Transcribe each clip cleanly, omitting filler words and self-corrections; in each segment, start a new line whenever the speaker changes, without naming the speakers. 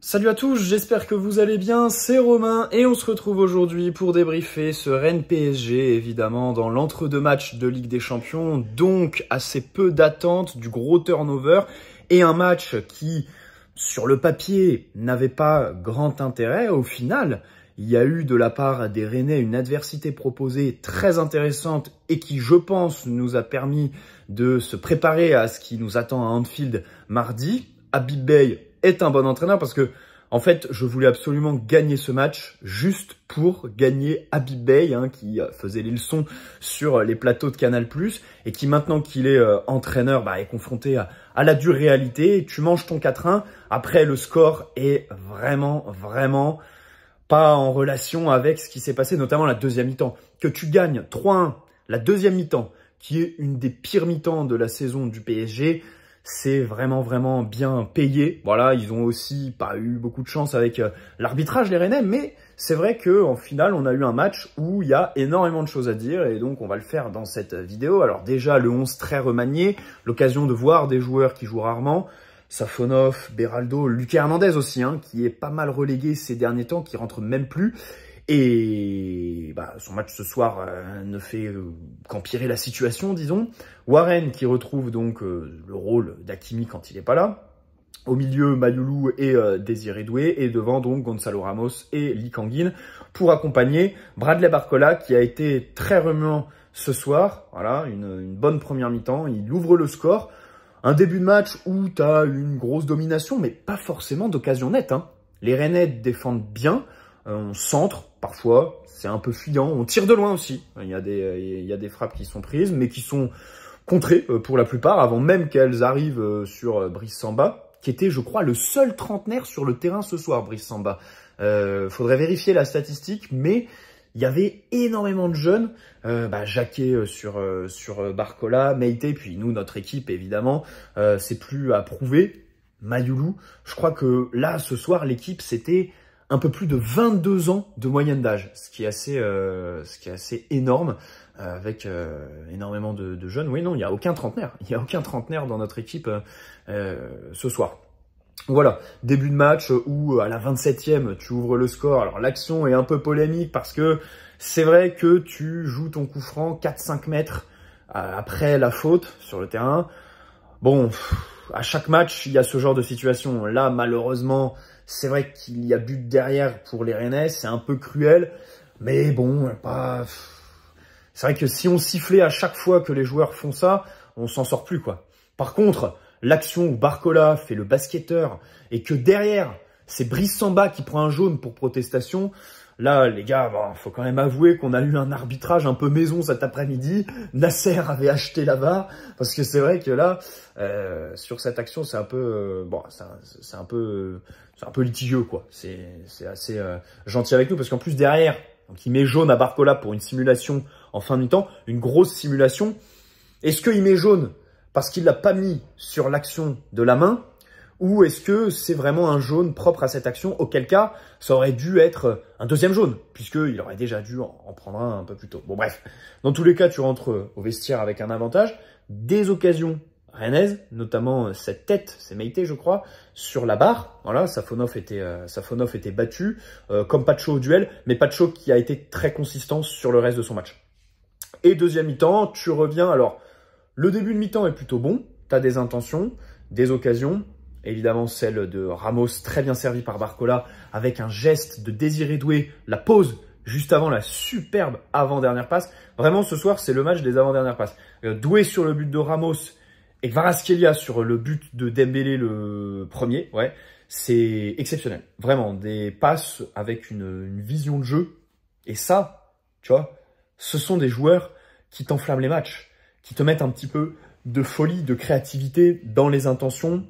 Salut à tous, j'espère que vous allez bien, c'est Romain et on se retrouve aujourd'hui pour débriefer ce Rennes PSG, évidemment dans l'entre-deux matchs de Ligue des Champions, donc assez peu d'attente, du gros turnover et un match qui, sur le papier, n'avait pas grand intérêt. Au final, il y a eu de la part des Rennais une adversité proposée très intéressante et qui, je pense, nous a permis de se préparer à ce qui nous attend à Anfield mardi. Habib Beye est un bon entraîneur parce que, en fait, je voulais absolument gagner ce match juste pour gagner Habib Beye, qui faisait les leçons sur les plateaux de Canal+, et qui, maintenant qu'il est entraîneur, est confronté à la dure réalité. Tu manges ton 4-1. Après, le score est vraiment pas en relation avec ce qui s'est passé, notamment la deuxième mi-temps. Que tu gagnes 3-1, la deuxième mi-temps, qui est une des pires mi-temps de la saison du PSG, c'est vraiment bien payé. Voilà, ils ont aussi pas eu beaucoup de chance avec l'arbitrage, les Rennais, mais c'est vrai qu'en final, on a eu un match où il y a énormément de choses à dire et donc on va le faire dans cette vidéo. Alors déjà, le 11 très remanié, l'occasion de voir des joueurs qui jouent rarement, Safonov, Beraldo, Lucas Hernandez aussi, qui est pas mal relégué ces derniers temps, qui rentre même plus. Et son match ce soir ne fait qu'empirer la situation, disons. Warren qui retrouve donc le rôle d'Hakimi quand il n'est pas là. Au milieu, Mayulu et Désiré Doué. Et devant, donc, Gonzalo Ramos et Lee Kangin pour accompagner Bradley Barcola qui a été très remuant ce soir. Voilà, une bonne première mi-temps. Il ouvre le score. Un début de match où tu as une grosse domination, mais pas forcément d'occasion nette. Les Rennais défendent bien. On centre parfois, c'est un peu fuyant. On tire de loin aussi. Il y a des frappes qui sont prises, mais qui sont contrées pour la plupart, avant même qu'elles arrivent sur Brice Samba, qui était, je crois, le seul trentenaire sur le terrain ce soir, Brice Samba. Faudrait vérifier la statistique, mais il y avait énormément de jeunes. Jacquet sur Barcola, Meite, puis nous, notre équipe, évidemment, c'est plus à prouver. Mayulu, je crois que là, ce soir, l'équipe, c'était un peu plus de 22 ans de moyenne d'âge, ce qui est assez énorme, avec énormément de jeunes. Oui, non, il n'y a aucun trentenaire. Il n'y a aucun trentenaire dans notre équipe ce soir. Voilà, début de match où à la 27e, tu ouvres le score. Alors l'action est un peu polémique parce que c'est vrai que tu joues ton coup franc 4-5 mètres après la faute sur le terrain. Bon, à chaque match, il y a ce genre de situation. Là, malheureusement, c'est vrai qu'il y a but derrière pour les Rennais, c'est un peu cruel, mais bon, c'est vrai que si on sifflait à chaque fois que les joueurs font ça, on s'en sort plus, quoi. Par contre, l'action où Barcola fait le basketteur et que derrière, c'est Brice Samba qui prend un jaune pour protestation, là, les gars, faut quand même avouer qu'on a eu un arbitrage un peu maison cet après-midi. Nasser avait acheté la VAR parce que c'est vrai que là, sur cette action, c'est un peu, c'est un peu litigieux, quoi. C'est assez gentil avec nous parce qu'en plus derrière, donc il met jaune à Barcola pour une simulation en fin de mi-temps, une grosse simulation. Est-ce qu'il met jaune parce qu'il l'a pas mis sur l'action de la main? Ou est-ce que c'est vraiment un jaune propre à cette action? Auquel cas, ça aurait dû être un deuxième jaune, puisqu'il aurait déjà dû en prendre un peu plus tôt. Bon bref, dans tous les cas, tu rentres au vestiaire avec un avantage. Des occasions rennaises, notamment cette tête, c'est Meite je crois, sur la barre. Voilà, Safonov était battu, comme Pacho au duel, mais Pacho qui a été très consistant sur le reste de son match. Et deuxième mi-temps, tu reviens. Alors, le début de mi-temps est plutôt bon, tu as des intentions, des occasions. Évidemment, celle de Ramos, très bien servi par Barcola, avec un geste de Désiré Doué, la pause juste avant la superbe avant-dernière passe. Vraiment, ce soir, c'est le match des avant-dernières passes. Doué sur le but de Ramos et Kvaratskhelia sur le but de Dembélé, le premier. Ouais, c'est exceptionnel. Vraiment, des passes avec une vision de jeu. Et ça, tu vois, ce sont des joueurs qui t'enflamment les matchs, qui te mettent un petit peu de folie, de créativité dans les intentions.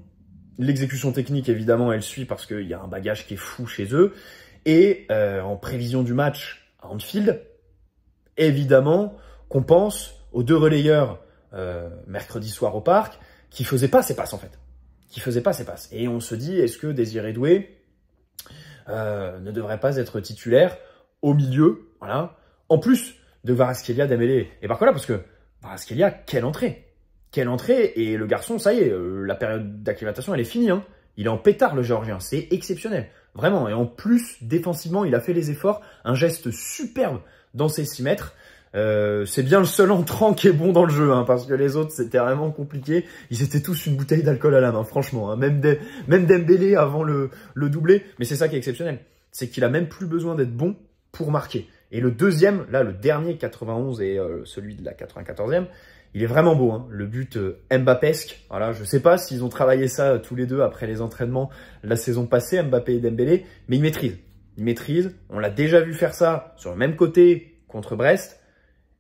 L'exécution technique, évidemment, elle suit parce qu'il y a un bagage qui est fou chez eux. Et en prévision du match à Anfield, évidemment qu'on pense aux deux relayeurs mercredi soir au parc qui faisaient pas ces passes, en fait. Et on se dit, est-ce que Désiré Doué ne devrait pas être titulaire au milieu, voilà, en plus de Kvaratskhelia, Dembélé et Barcola, parce que Kvaratskhelia, quelle entrée! Et le garçon, ça y est, la période d'acclimatation, elle est finie. Il est en pétard, le Géorgien. C'est exceptionnel. Vraiment. Et en plus, défensivement, il a fait les efforts. Un geste superbe dans ses 6 mètres. C'est bien le seul entrant qui est bon dans le jeu, hein, parce que les autres, c'était vraiment compliqué. Ils étaient tous une bouteille d'alcool à la main, franchement. Hein. Même Dembélé avant le doublé. Mais c'est ça qui est exceptionnel. C'est qu'il a même plus besoin d'être bon pour marquer. Et le deuxième, là, le dernier 91 et celui de la 94e, il est vraiment beau, hein. Le but Mbappesque. Voilà, je sais pas s'ils ont travaillé ça tous les deux après les entraînements la saison passée, Mbappé et Dembélé, mais ils maîtrisent. Ils maîtrisent. On l'a déjà vu faire ça sur le même côté contre Brest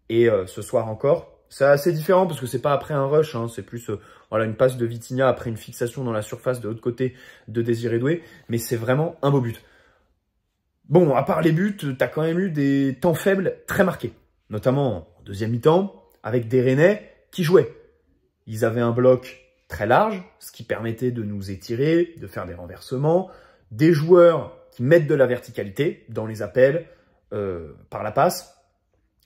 et ce soir encore. C'est assez différent parce que c'est pas après un rush, hein, c'est plus voilà, une passe de Vitinha après une fixation dans la surface de l'autre côté de Désiré Doué, mais c'est vraiment un beau but. Bon, à part les buts, tu as quand même eu des temps faibles très marqués, notamment en deuxième mi-temps, avec des Rennais qui jouaient. Ils avaient un bloc très large, ce qui permettait de nous étirer, de faire des renversements, des joueurs qui mettent de la verticalité dans les appels, par la passe,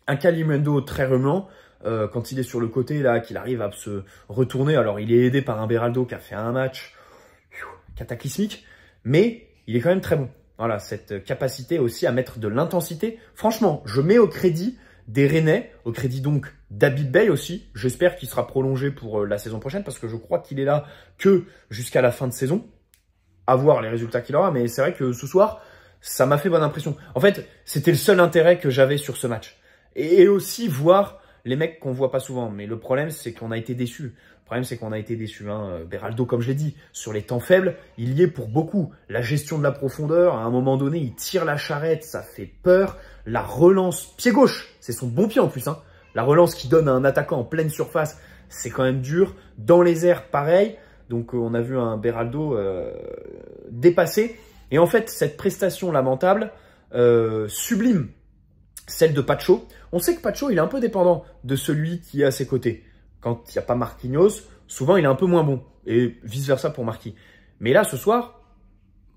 un Kalimundo très remuant, quand il est sur le côté, là, qu'il arrive à se retourner. Alors, il est aidé par un Beraldo qui a fait un match cataclysmique, mais il est quand même très bon. Voilà, cette capacité aussi à mettre de l'intensité. Franchement, je mets au crédit des Rennais, au crédit donc d'Habib Beye aussi. J'espère qu'il sera prolongé pour la saison prochaine parce que je crois qu'il est là que jusqu'à la fin de saison. À voir les résultats qu'il aura, mais c'est vrai que ce soir, ça m'a fait bonne impression. En fait, c'était le seul intérêt que j'avais sur ce match. Et aussi voir les mecs qu'on voit pas souvent. Mais le problème, c'est qu'on a été déçus. Le problème, c'est qu'on a été déçus. Hein. Beraldo, comme je l'ai dit, sur les temps faibles, il y est pour beaucoup. La gestion de la profondeur, à un moment donné, il tire la charrette, ça fait peur. La relance, pied gauche, c'est son bon pied en plus. Hein. La relance qui donne à un attaquant en pleine surface, c'est quand même dur. Dans les airs, pareil. Donc, on a vu un Beraldo dépassé. Et en fait, cette prestation lamentable sublime celle de Pacho. On sait que Pacho, il est un peu dépendant de celui qui est à ses côtés. Quand il n'y a pas Marquinhos, souvent, il est un peu moins bon. Et vice-versa pour Marquis. Mais là, ce soir,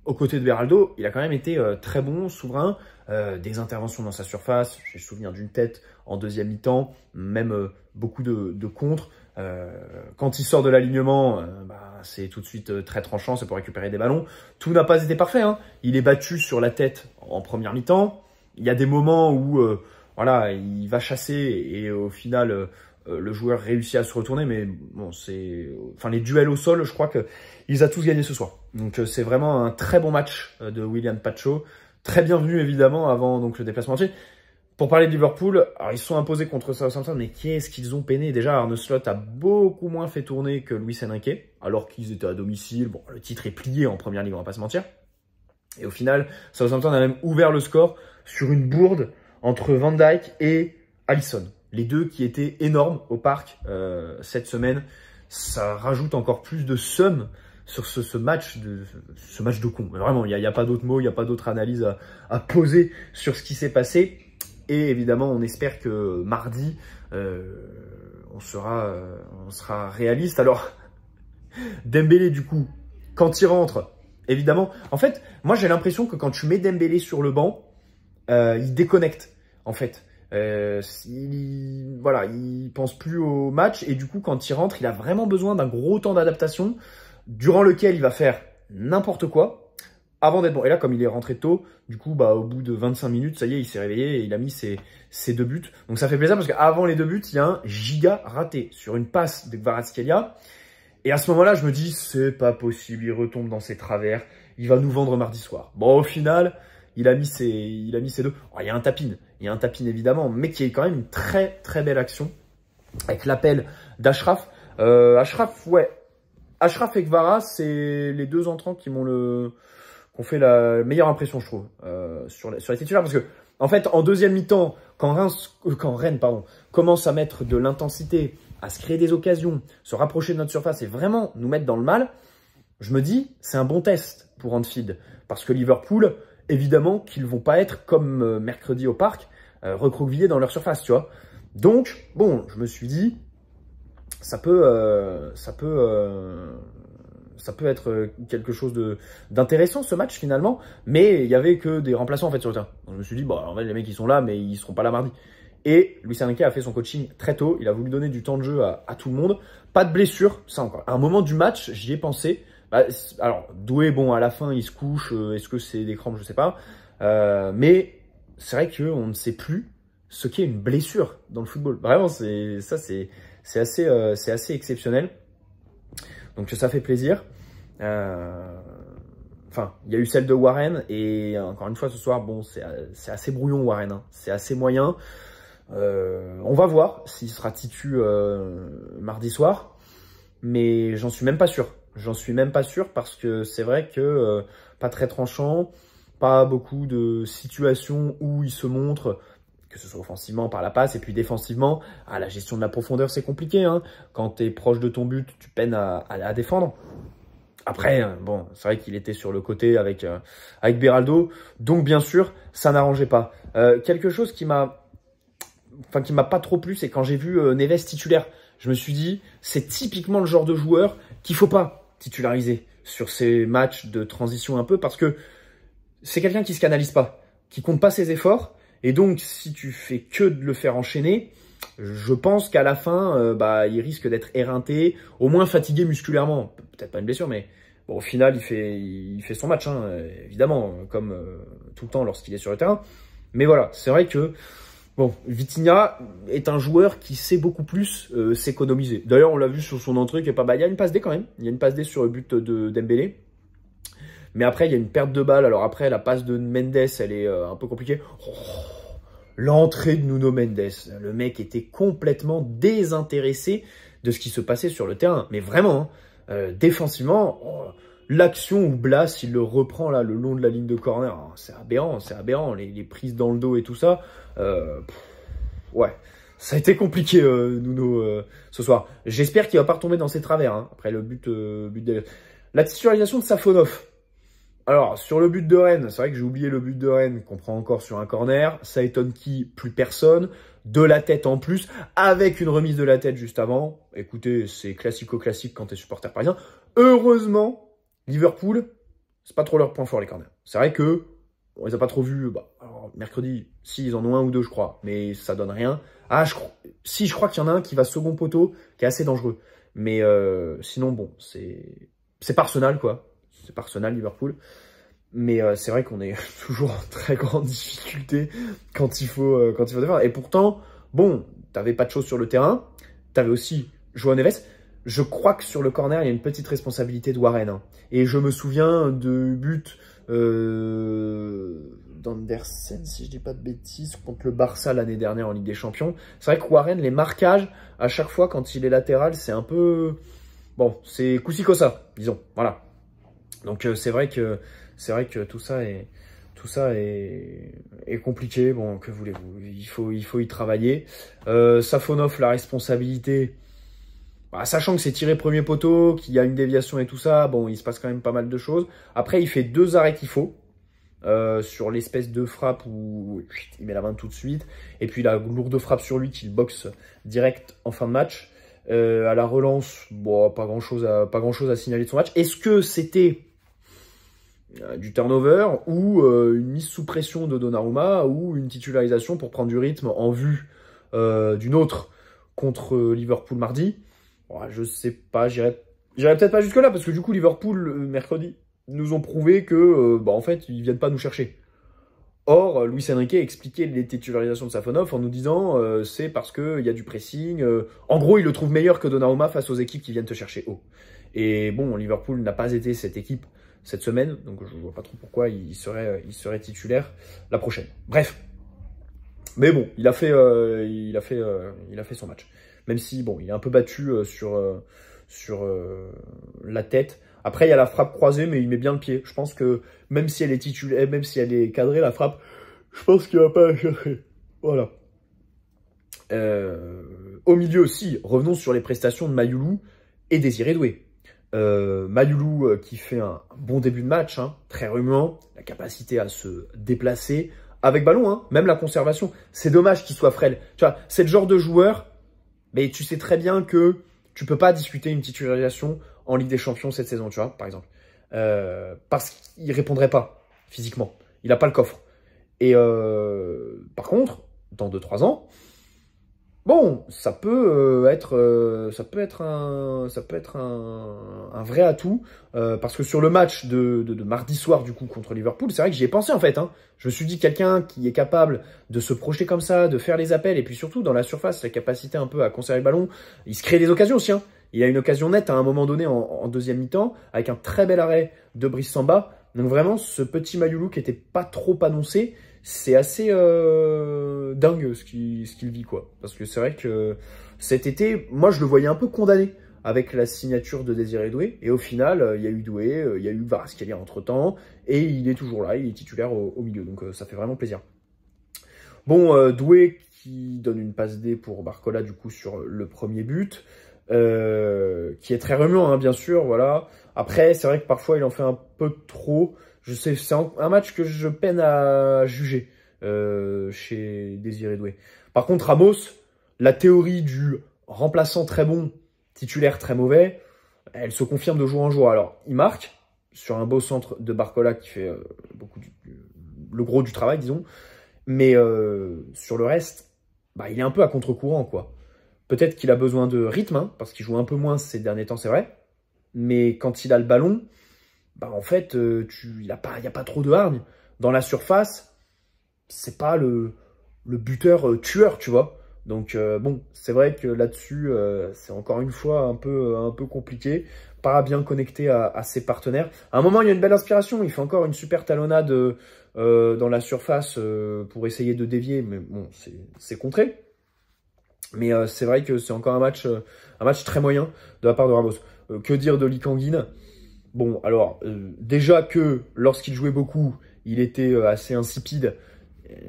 aux côtés de Beraldo, il a quand même été très bon, souverain. Des interventions dans sa surface. J'ai souvenir d'une tête en deuxième mi-temps. Même beaucoup de contres. Quand il sort de l'alignement, c'est tout de suite très tranchant. C'est pour récupérer des ballons. Tout n'a pas été parfait. Hein. Il est battu sur la tête en première mi-temps. Il y a des moments où voilà, il va chasser et au final, le joueur réussit à se retourner. Mais bon, enfin, les duels au sol, je crois qu'ils a tous gagné ce soir. Donc, c'est vraiment un très bon match de William Pacho. Très bienvenu, évidemment, avant donc, le déplacement entier. Pour parler de Liverpool, alors, ils se sont imposés contre Southampton, mais qu'est-ce qu'ils ont peiné. Déjà, Arne Slot a beaucoup moins fait tourner que Luis Enrique, alors qu'ils étaient à domicile. Bon, le titre est plié en première ligue, on va pas se mentir. Et au final, Southampton a même ouvert le score sur une bourde entre Van Dijk et Alisson. Les deux qui étaient énormes au parc cette semaine. Ça rajoute encore plus de somme sur ce match de con. Mais vraiment, il n'y a pas d'autre mot, il n'y a pas d'autre analyse à poser sur ce qui s'est passé. Et évidemment, on espère que mardi, on sera réaliste. Alors, Dembélé, du coup, quand il rentre, évidemment, en fait, moi j'ai l'impression que quand tu mets Dembélé sur le banc, il déconnecte, en fait. Voilà, il pense plus au match et du coup, quand il rentre, il a vraiment besoin d'un gros temps d'adaptation durant lequel il va faire n'importe quoi avant d'être bon. Et là, comme il est rentré tôt, du coup, au bout de 25 minutes, ça y est, il s'est réveillé et il a mis ses 2 buts. Donc ça fait plaisir parce qu'avant les 2 buts, il y a un giga raté sur une passe de Kvaratskhelia. Et à ce moment-là, je me dis, c'est pas possible, il retombe dans ses travers, il va nous vendre mardi soir. Bon, au final, il a mis ses 2. Oh, il y a un tapin évidemment, mais qui est quand même une très très belle action avec l'appel d'Achraf. Achraf et Kvara, c'est les 2 entrants qui m'ont fait la meilleure impression, je trouve, sur les titulaires. Parce que, en fait, en deuxième mi-temps, quand Rennes commence à mettre de l'intensité, à se créer des occasions, se rapprocher de notre surface et vraiment nous mettre dans le mal, je me dis, c'est un bon test pour Anfield. Parce que Liverpool, évidemment qu'ils vont pas être comme mercredi au parc, recroquevillés dans leur surface, tu vois. Donc, bon, je me suis dit, ça peut être quelque chose d'intéressant ce match finalement, mais il y avait que des remplaçants en fait sur le terrain. Donc, je me suis dit, bon, en fait, les mecs ils sont là, mais ils seront pas là mardi. Et Luis Enrique a fait son coaching très tôt. Il a voulu donner du temps de jeu à tout le monde. Pas de blessure, ça encore. À un moment du match, j'y ai pensé. Bah, alors, Doué, bon, à la fin, il se couche. Est-ce que c'est des crampes? Je sais pas. Mais c'est vrai qu'on ne sait plus ce qu'est une blessure dans le football. Vraiment, c'est assez exceptionnel. Donc ça fait plaisir. Enfin, il y a eu celle de Warren et encore une fois ce soir, bon, c'est assez brouillon Warren, hein. C'est assez moyen. On va voir s'il sera titu mardi soir, mais j'en suis même pas sûr. J'en suis même pas sûr parce que c'est vrai que pas très tranchant, pas beaucoup de situations où il se montre, que ce soit offensivement par la passe et puis défensivement, la gestion de la profondeur c'est compliqué, hein. Quand tu es proche de ton but, tu peines à défendre. Après, bon, c'est vrai qu'il était sur le côté avec Beraldo, donc bien sûr, ça n'arrangeait pas. Quelque chose qui m'a pas trop plu, c'est quand j'ai vu Neves titulaire. Je me suis dit, c'est typiquement le genre de joueur qu'il faut pas titulariser sur ces matchs de transition un peu, parce que c'est quelqu'un qui se canalise pas, qui compte pas ses efforts, et donc si tu fais que de le faire enchaîner, je pense qu'à la fin, il risque d'être éreinté, au moins fatigué musculairement. Peut-être pas une blessure, mais bon, au final, il fait son match, hein, évidemment, comme tout le temps lorsqu'il est sur le terrain. Mais voilà, c'est vrai que bon, Vitinha est un joueur qui sait beaucoup plus s'économiser. D'ailleurs, on l'a vu sur son entrée qui est pas mal. Il y a une passe D quand même. Il y a une passe D sur le but de Dembélé. Mais après, il y a une perte de balle. Alors après, la passe de Mendes, elle est un peu compliquée. Oh, l'entrée de Nuno Mendes. Le mec était complètement désintéressé de ce qui se passait sur le terrain. Mais vraiment, hein, défensivement, l'action où Blas, il le reprend là le long de la ligne de corner, hein, c'est aberrant, c'est aberrant. Les prises dans le dos et tout ça. Ouais, ça a été compliqué, Nuno, ce soir. J'espère qu'il va pas retomber dans ses travers. Hein, après le but de... La titularisation de Safonov. Alors, sur le but de Rennes, c'est vrai que j'ai oublié le but de Rennes qu'on prend encore sur un corner. Ça étonne qui? Plus personne. De la tête en plus, avec une remise de la tête juste avant. Écoutez, c'est classico-classique quand tu es supporter parisien. Heureusement, Liverpool, c'est pas trop leur point fort, les corners. C'est vrai que on les a pas trop vus. Alors, mercredi, si, ils en ont un ou deux, je crois. Mais ça donne rien. Je crois qu'il y en a un qui va second poteau, qui est assez dangereux. Mais sinon, bon, c'est pas Arsenal, quoi. C'est pas Arsenal, Liverpool. Mais c'est vrai qu'on est toujours en très grande difficulté quand il faut défendre. Et pourtant, bon, t'avais pas de choses sur le terrain. T'avais aussi João Neves. Je crois que sur le corner, il y a une petite responsabilité de Warren. Hein. Et je me souviens de but d'Andersen, si je dis pas de bêtises, contre le Barça l'année dernière en Ligue des Champions. C'est vrai que Warren, les marquages, à chaque fois quand il est latéral, c'est un peu... Bon, c'est Koussi-Kossa, disons. Voilà. Donc c'est vrai que tout ça est compliqué. Bon, que voulez-vous, il faut y travailler. Safonov, la responsabilité, sachant que c'est tiré premier poteau, qu'il y a une déviation et tout ça, bon, il se passe quand même pas mal de choses. Après, il fait 2 arrêts qu'il faut sur l'espèce de frappe où il met la main tout de suite, et puis la lourde frappe sur lui qu'il boxe direct en fin de match. À la relance, bon, pas grand chose à signaler de son match. Est-ce que c'était du turnover ou une mise sous pression de Donnarumma ou une titularisation pour prendre du rythme en vue d'une autre contre Liverpool mardi? Bon, je sais pas, j'irai peut-être pas jusque là parce que du coup Liverpool mercredi nous ont prouvé que en fait ils viennent pas nous chercher. Or, Luis Enrique a expliqué les titularisations de Safonov en nous disant c'est parce qu'il y a du pressing. En gros, il le trouve meilleur que Donnarumma face aux équipes qui viennent te chercher haut. Et bon, Liverpool n'a pas été cette équipe cette semaine, donc je ne vois pas trop pourquoi il serait titulaire la prochaine. Bref. Mais bon, il a fait son match. Même si, bon, il est un peu battu sur la tête. Après, il y a la frappe croisée, mais il met bien le pied. Je pense que même si elle est titulaire, même si elle est cadrée, la frappe, je pense qu'il va pas la chercher. Voilà. Au milieu aussi, revenons sur les prestations de Mayoulou et Désiré Doué. Mayoulou qui fait un bon début de match, hein, très remuant, la capacité à se déplacer avec ballon, hein, même la conservation. C'est dommage qu'il soit frêle. Tu vois, c'est le genre de joueur, mais tu sais très bien que tu peux pas discuter une titularisation en Ligue des Champions cette saison, tu vois, par exemple. Parce qu'il répondrait pas physiquement. Il n'a pas le coffre. Et par contre, dans 2-3 ans, Bon, ça peut être un vrai atout parce que sur le match de mardi soir du coup contre Liverpool, c'est vrai que j'y ai pensé en fait. Hein. Je me suis dit quelqu'un qui est capable de se projeter comme ça, de faire les appels et puis surtout dans la surface, la capacité un peu à conserver le ballon, il se crée des occasions aussi. Hein. Il a une occasion nette à un moment donné en deuxième mi-temps avec un très bel arrêt de Brice Samba. Donc vraiment, ce petit Mayulu qui était pas trop annoncé. C'est assez dingue ce qu'il vit, quoi. Parce que c'est vrai que cet été, moi, je le voyais un peu condamné avec la signature de Désiré Doué. Et au final, il y a eu Doué, il y a eu Kvaratskhelia entre-temps. Et il est toujours là, il est titulaire au milieu. Donc ça fait vraiment plaisir. Bon, Doué qui donne une passe D pour Barcola, du coup, sur le premier but. Qui est très remuant, hein, bien sûr, voilà. Après, c'est vrai que parfois, il en fait un peu trop. Je sais, c'est un match que je peine à juger chez Désiré Doué. Par contre, Ramos, la théorie du remplaçant très bon, titulaire très mauvais, elle se confirme de jour en jour. Alors, il marque sur un beau centre de Barcola qui fait le gros du travail, disons. Mais sur le reste, bah, il est un peu à contre-courant, quoi. Peut-être qu'il a besoin de rythme, hein, parce qu'il joue un peu moins ces derniers temps, c'est vrai. Mais quand il a le ballon, bah en fait, il n'y a pas trop de hargne. Dans la surface, c'est pas le buteur tueur, tu vois. Donc bon, c'est vrai que là-dessus, c'est encore une fois un peu compliqué. Pas bien connecté à ses partenaires. À un moment, il y a une belle inspiration. Il fait encore une super talonnade dans la surface pour essayer de dévier. Mais bon, c'est contré. Mais c'est vrai que c'est encore un match très moyen de la part de Ramos. Que dire de Lee Kang-in? Bon, alors, déjà que lorsqu'il jouait beaucoup, il était assez insipide.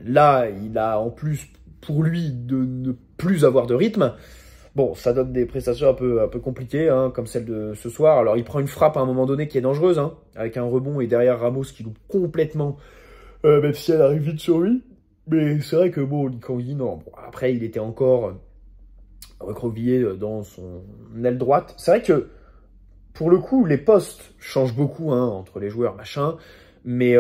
Là, il a en plus, pour lui, de ne plus avoir de rythme. Bon, ça donne des prestations un peu compliquées, hein, comme celle de ce soir. Alors, il prend une frappe à un moment donné qui est dangereuse, hein, avec un rebond et derrière Ramos qui loupe complètement, même si elle arrive vite sur lui. Mais c'est vrai que, bon, Lee Kang-in, non. Bon, après, il était encore recroquevillé dans son aile droite. C'est vrai que, pour le coup, les postes changent beaucoup hein, entre les joueurs, machin. Mais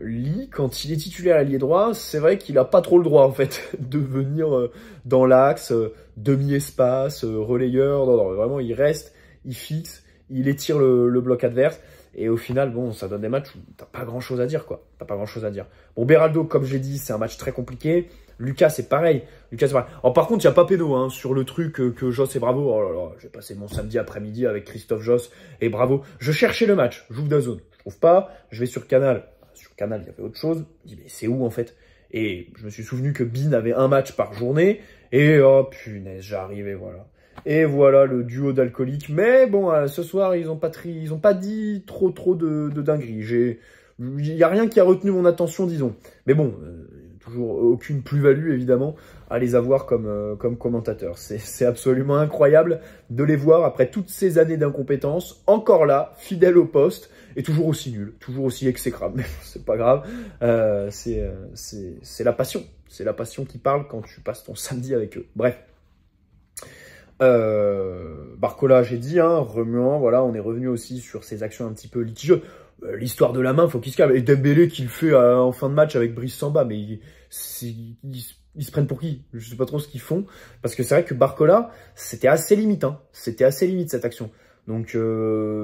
Lee, quand il est titulaire ailier droit, c'est vrai qu'il a pas trop le droit, en fait, de venir dans l'axe, demi-espace, relayeur. Non, vraiment, il reste, il fixe, il étire le bloc adverse. Et au final, bon, ça donne des matchs où t'as pas grand-chose à dire, quoi. T'as pas grand-chose à dire. Bon, Beraldo, comme j'ai dit, c'est un match très compliqué. Lucas, c'est pareil. Alors, par contre, il n'y a pas péno hein, sur le truc que Joss et Bravo. Oh là là, j'ai passé mon samedi après-midi avec Christophe Joss et Bravo. Je cherchais le match, j'ouvre DAZN. Je trouve pas, je vais sur Canal. Sur Canal, il y avait autre chose. Je me dis, mais c'est où en fait? Et je me suis souvenu que Bean avait un match par journée. Et oh punaise, j'arrive et voilà. Et voilà le duo d'alcooliques. Mais bon, ce soir, ils ont pas dit trop de dingueries. Il n'y a rien qui a retenu mon attention, disons. Mais bon, toujours aucune plus-value, évidemment, à les avoir comme commentateurs. C'est absolument incroyable de les voir après toutes ces années d'incompétence, encore là, fidèles au poste, et toujours aussi nuls, toujours aussi exécrables. Mais c'est pas grave, c'est la passion. C'est la passion qui parle quand tu passes ton samedi avec eux. Bref. Barcola, j'ai dit, hein, remuant, voilà, on est revenu aussi sur ses actions un petit peu litigieuses. L'histoire de la main, faut qu'il se calme. Et Dembélé qui le fait en fin de match avec Brice Samba, mais ils se prennent pour qui? Je sais pas trop ce qu'ils font. Parce que c'est vrai que Barcola, c'était assez limite, hein. C'était assez limite cette action. Donc,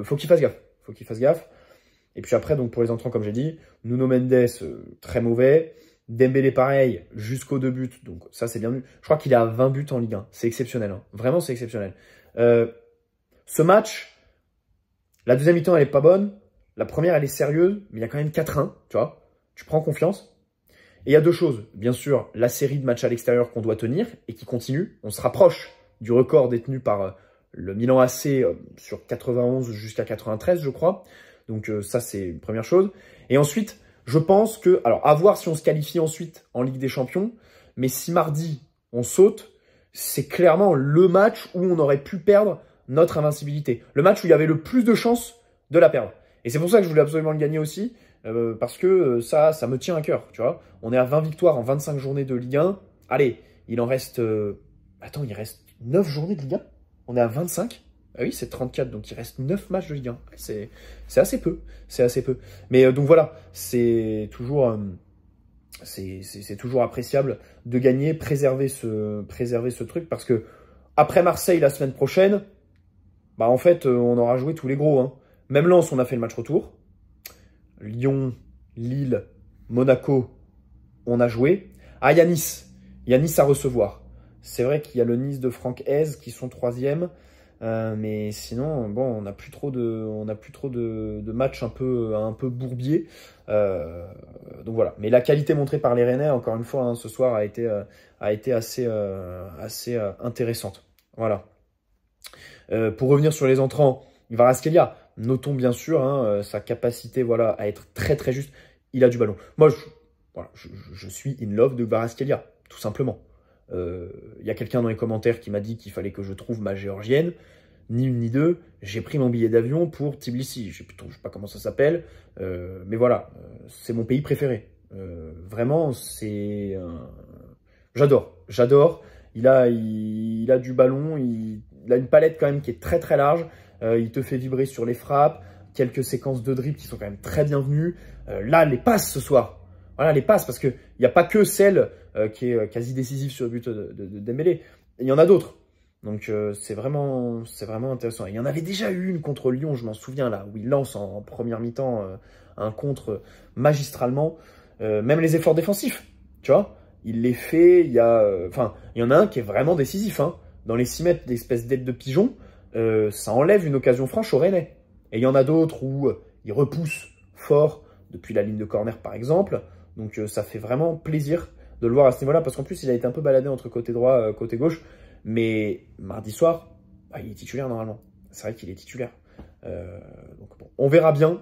faut qu'il fasse gaffe. Faut qu'il fasse gaffe. Et puis après, donc pour les entrants, comme j'ai dit, Nuno Mendes, très mauvais. Dembélé pareil, jusqu'aux 2 buts, donc ça c'est bien vu. Je crois qu'il est à 20 buts en Ligue 1, c'est exceptionnel, hein. Vraiment c'est exceptionnel. Ce match, la deuxième mi-temps elle est pas bonne, la première elle est sérieuse, mais il y a quand même 4-1, tu vois, tu prends confiance. Et il y a deux choses, bien sûr, la série de matchs à l'extérieur qu'on doit tenir et qui continue, on se rapproche du record détenu par le Milan AC sur 91 jusqu'à 93 je crois, donc ça c'est une première chose. Et ensuite, je pense que, alors à voir si on se qualifie ensuite en Ligue des Champions, mais si mardi on saute, c'est clairement le match où on aurait pu perdre notre invincibilité. Le match où il y avait le plus de chances de la perdre. Et c'est pour ça que je voulais absolument le gagner aussi, parce que ça me tient à cœur, tu vois. On est à 20 victoires en 25 journées de Ligue 1. Allez, il en reste... Attends, il reste 9 journées de Ligue 1. On est à 25. Ah oui, c'est 34, donc il reste 9 matchs de Ligue 1. C'est assez peu, c'est assez peu. Mais donc voilà, c'est toujours c'est toujours appréciable de gagner, préserver ce truc, parce que après Marseille la semaine prochaine, bah en fait, on aura joué tous les gros. Hein. Même Lens, on a fait le match retour. Lyon, Lille, Monaco, on a joué. Ah, il y a Nice. Il y a Nice à recevoir. C'est vrai qu'il y a le Nice de Franck Hez qui sont 3e. Mais sinon, bon, on n'a plus trop de matchs un peu bourbiers. Donc voilà. Mais la qualité montrée par les Rennais, encore une fois, hein, ce soir a été assez intéressante. Voilà. Pour revenir sur les entrants, Kvaratskhelia, notons bien sûr hein, sa capacité voilà, à être très très juste. Il a du ballon. Moi, je suis in love de Kvaratskhelia, tout simplement. Y a quelqu'un dans les commentaires qui m'a dit qu'il fallait que je trouve ma géorgienne. Ni une ni deux, j'ai pris mon billet d'avion pour Tbilissi. Je ne sais pas comment ça s'appelle, mais voilà, c'est mon pays préféré. Vraiment, c'est... J'adore. Il a du ballon, il a une palette quand même qui est très très large. Il te fait vibrer sur les frappes, quelques séquences de dribble qui sont quand même très bienvenues. Là, les passes ce soir. Voilà, les passes, parce qu'il n'y a pas que celle qui est quasi décisive sur le but de Dembélé. Il y en a d'autres. Donc, c'est vraiment intéressant. Il y en avait déjà eu une contre Lyon, je m'en souviens, là, où il lance en première mi-temps un contre magistralement. Même les efforts défensifs, tu vois. Il les fait, il y en a un qui est vraiment décisif. Hein. Dans les 6 mètres d'espèce d'aide de pigeon, ça enlève une occasion franche au Rennais. Et il y en a d'autres où il repousse fort depuis la ligne de corner, par exemple. Donc, ça fait vraiment plaisir de le voir à ce niveau-là, parce qu'en plus, il a été un peu baladé entre côté droit, côté gauche. Mais mardi soir, bah, il est titulaire normalement. C'est vrai qu'il est titulaire. Donc bon, on verra bien.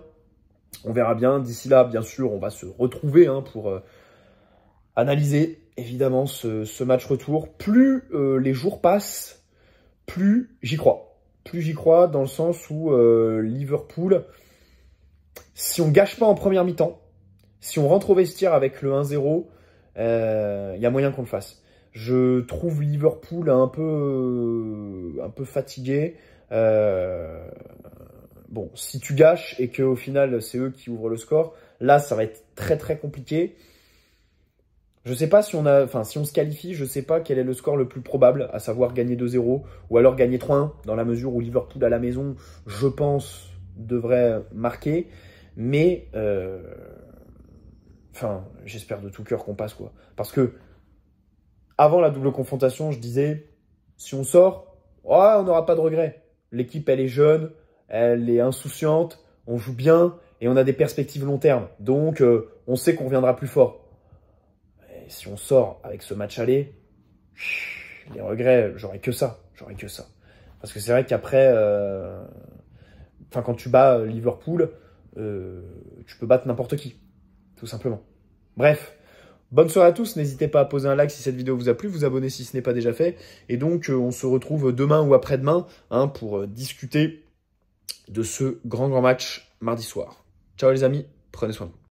On verra bien. D'ici là, bien sûr, on va se retrouver hein, pour analyser évidemment ce match retour. Plus les jours passent, plus j'y crois. Plus j'y crois dans le sens où Liverpool, si on gâche pas en première mi-temps, si on rentre au vestiaire avec le 1-0, il y a moyen qu'on le fasse. Je trouve Liverpool un peu fatigué. Bon, si tu gâches et qu'au final, c'est eux qui ouvrent le score, là, ça va être très, très compliqué. Je sais pas si si on se qualifie, je sais pas quel est le score le plus probable, à savoir gagner 2-0 ou alors gagner 3-1, dans la mesure où Liverpool à la maison, je pense, devrait marquer. Mais, j'espère de tout cœur qu'on passe, quoi. Parce que, avant la double confrontation, je disais, si on sort, on n'aura pas de regrets. L'équipe, elle est jeune, elle est insouciante, on joue bien et on a des perspectives long terme. Donc, on sait qu'on reviendra plus fort. Et si on sort avec ce match aller, les regrets, j'aurais que ça. Parce que c'est vrai qu'après, quand tu bats Liverpool, tu peux battre n'importe qui, tout simplement. Bref. Bonne soirée à tous, n'hésitez pas à poser un like si cette vidéo vous a plu, vous abonner si ce n'est pas déjà fait. Et donc, on se retrouve demain ou après-demain hein, pour discuter de ce grand match mardi soir. Ciao les amis, prenez soin de vous.